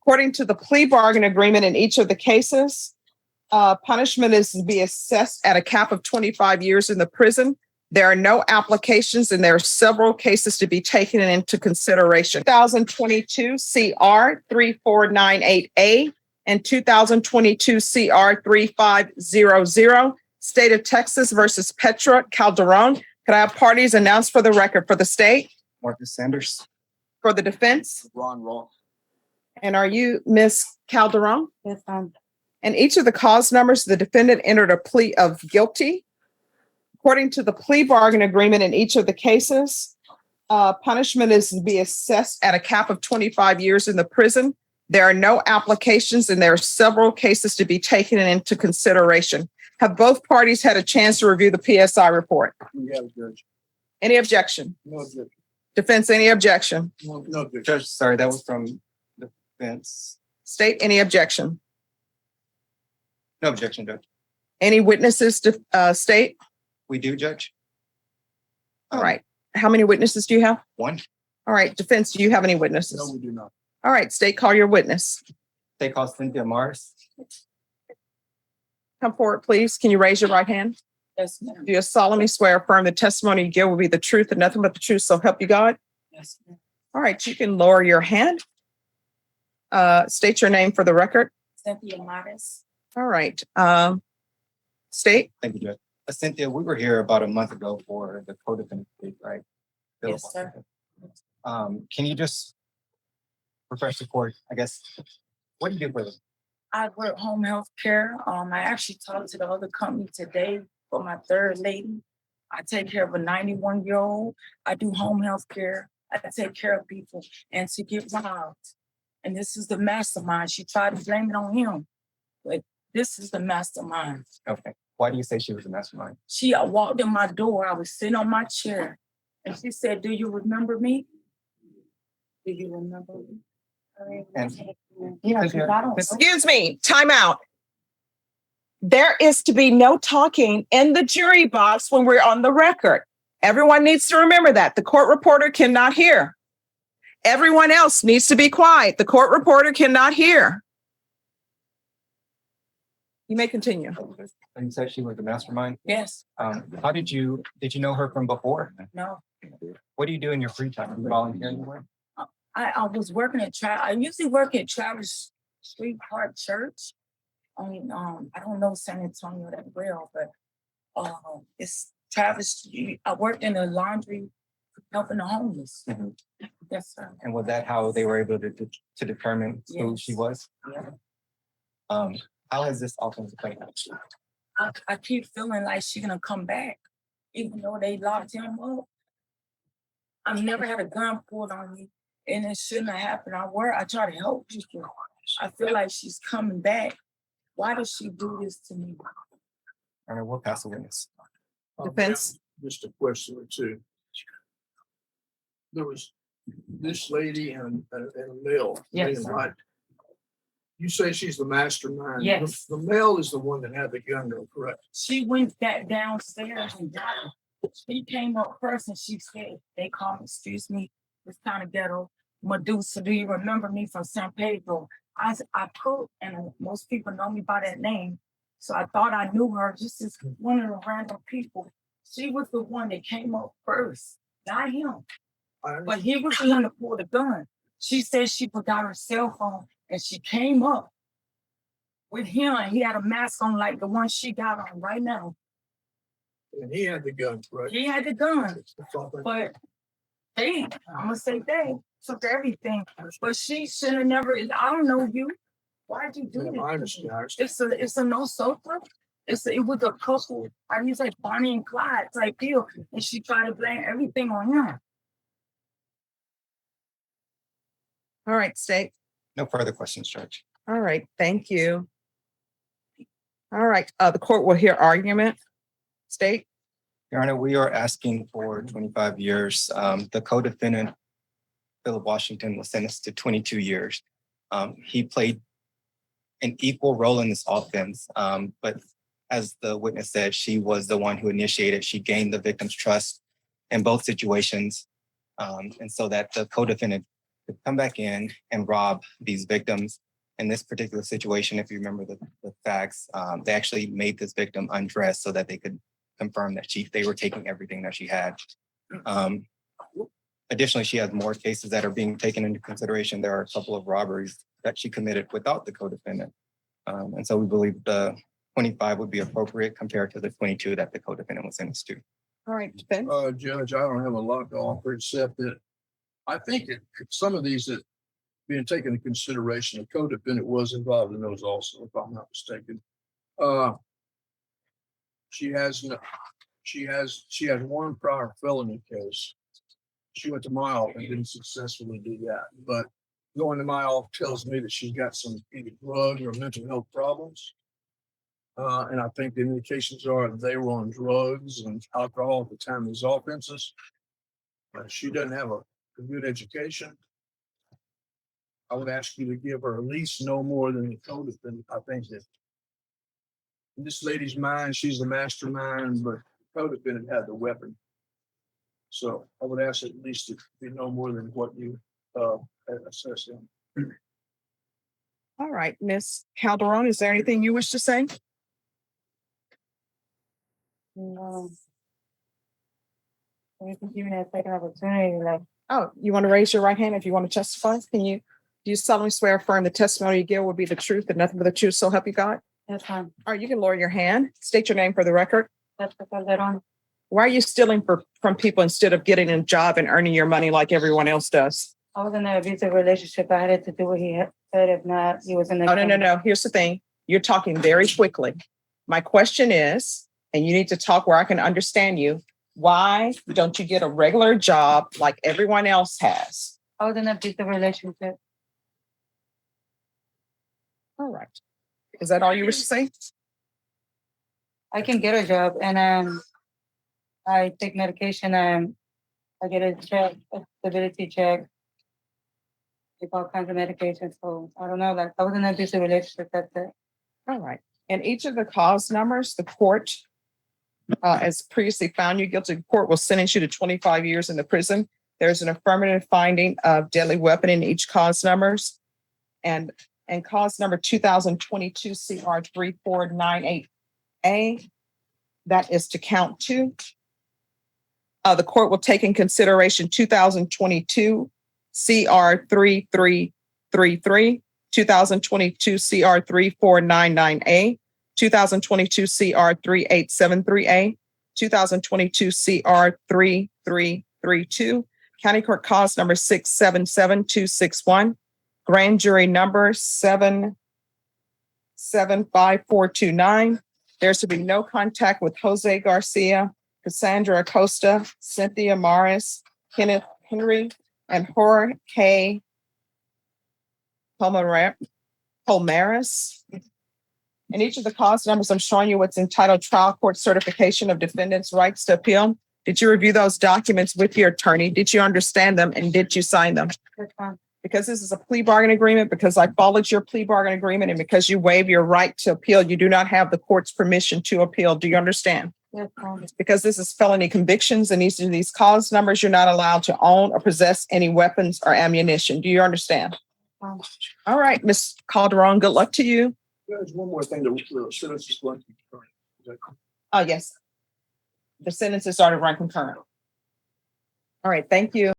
According to the plea bargain agreement in each of the cases, punishment is to be assessed at a cap of 25 years in the prison. There are no applications and there are several cases to be taken into consideration. 2022 CR 3498A and 2022 CR 3500, State of Texas versus Petra Calderon. Could I have parties announced for the record? For the state? Marcus Sanders. For the defense? Ron Roll. And are you Miss Calderon? Yes, And each of the cause numbers, the defendant entered a plea of guilty. According to the plea bargain agreement in each of the cases, punishment is to be assessed at a cap of 25 years in the prison. There are no applications and there are several cases to be taken into consideration. Have both parties had a chance to review the PSI report? We have a judge. Any objection? No objection. Defense, any objection? No objection. Judge, sorry, that was from the defense. State, any objection? No objection, Judge. Any witnesses to state? We do, Judge. All right. How many witnesses do you have? One. All right. Defense, do you have any witnesses? No, we do not. All right. State, call your witness. They call Cynthia Mars. Come forward, please. Can you raise your right hand? yes, ma'am. Do you solemnly swear or affirm the testimony you give will be the truth and nothing but the truth, so help you God? Yes, ma'am. All right. You can lower your hand. State your name for the record. Cynthia Modest. All right. State. Thank you, Judge. Cynthia, we were here about a month ago for the co-defendant case, right? Yes, sir. Can you just refresh the court, I guess, what do you do for them? I work home health care. I actually talked to the other company today for my third lady. I take care of a 91-year-old. I do home health care. I take care of people and to get robbed. And this is the mastermind. She tried to blame it on him, but this is the mastermind. Okay. Why do you say she was a mastermind? She walked in my door. I was sitting on my chair and she said, "Do you remember me? Do you remember me?" Yeah, 'cause I don't know. Excuse me. Time out. There is to be no talking in the jury box when we're on the record. Everyone needs to remember that. The court reporter cannot hear. Everyone else needs to be quiet. The court reporter cannot hear. You may continue. And you said she was a mastermind. Yes, How did you know her from before? no. What do you do in your free time? Do you volunteer anywhere? I was working at I usually work at Travis Street Park Church. I mean, I don't know San Antonio that well, but it's Travis Street. I worked in a laundry helping the homeless. Mhm. Yes, sir. And was that how they were able to determine who Yes. she was? Yeah. How has this offense played out? I keep feeling like she's gonna come back, even though they locked him up. I've never had a gun pulled on me, and it shouldn't have happened. I try to help people. I feel like she's coming back. Why does she do this to me? All right, we'll pass the witness. Defense. Just a question or two. There was this lady and a male. Yes. Right? You say she's the mastermind. Yes. The male is the one that had the gun, though, correct? She went back downstairs and got it. She came up first and she said, they call me, excuse me, it's kind of ghetto. Medusa, do you remember me from San Pedro? I put, and most people know me by that name. So I thought I knew her just as one of the random people. She was the one that came up first, not him. But he was the one that pulled the gun. She said she forgot her cell phone and she came up with him and he had a mask on like the one she got on right now. And he had the gun, correct? He had the gun, but I'm gonna say they took everything. But she should have never, I don't know you. Why'd you do Yeah, I this? understand. It's a no sofa. It was a couple, I mean, it's like Bonnie and Clyde type deal. And she tried to blame everything on him. All right, state. No further questions, Judge. All right. Thank you. All right. The court will hear argument. State. Your Honor, we are asking for 25 years. The co-defendant, Philip Washington, was sentenced to 22 years. He played an equal role in this offense, but as the witness said, she was the one who initiated. She gained the victim's trust in both situations, and so that the co-defendant to come back in and rob these victims. In this particular situation, if you remember the facts, they actually made this victim undress so that they could confirm that they were taking everything that she had. Additionally, she has more cases that are being taken into consideration. There are a couple of robberies that she committed without the co-defendant. And so we believe the 25 would be appropriate compared to the 22 that the co-defendant was sentenced to. All right, Ben. Judge, I don't have a lot to offer except that I think some of these that being taken into consideration, the co-defendant was involved in those also, if I'm not mistaken. She has one prior felony case. She went to my office and didn't successfully do that, but going to my office tells me that she's got some either drug or mental health problems. And I think the indications are that they were on drugs and alcohol at the time of these offenses. She doesn't have a good education. I would ask you to give her at least no more than the co-defendant. I think that in this lady's mind, she's the mastermind, but the co-defendant had the weapon. So I would ask at least to be no more than what you assess him. All right, Ms. Calderon, is there anything you wish to say? No. We can give me that second opportunity, like, Oh, you want to raise your right hand if you want to testify? Do you solemnly swear or affirm the testimony you give will be the truth and nothing but the truth, so help you God? that's fine. All right, you can lower your hand. State your name for the record. That's the Calderon. Why are you stealing from people instead of getting a job and earning your money like everyone else does? I was in an abusive relationship. I had to do what he had said. If not, he was in the. Oh, no. Here's the thing. You're talking very quickly. My question is, and you need to talk where I can understand you. Why don't you get a regular job like everyone else has? I was in an abusive relationship. All right. Is that all you wish to say? I can get a job, and I take medication, and I get a stability check, take all kinds of medication. So I don't know, like I was in an abusive relationship. That's it. All right. And each of the cause numbers, the court, as previously found you guilty, the court will sentence you to 25 years in the prison. There's an affirmative finding of deadly weapon in each cause numbers. And cause number 2022 CR 3498A, that is to count 2. The court will take in consideration 2022 CR 3333, 2022 CR 3499A, 2022 CR 3873A, 2022 CR 3332, County Court cause number 677261, grand jury number 775429. There's to be no contact with Jose Garcia, Cassandra Acosta, Cynthia Morris, Kenneth Henry, and Jorge Palmares. In each of the cause numbers, I'm showing you what's entitled Trial Court Certification of Defendant's Rights to Appeal. Did you review those documents with your attorney? Did you understand them and did you sign them? That's fine. Because this is a plea bargain agreement, because I followed your plea bargain agreement, and because you waive your right to appeal, you do not have the court's permission to appeal. Do you understand? That's fine. Because this is felony convictions and these cause numbers, you're not allowed to own or possess any weapons or ammunition. Do you understand? Fine. All right, Ms. Calderon, good luck to you. There's one more thing that sentence is going to be concurrent. Is that correct? Yes. The sentences are to run concurrent. All right, thank you.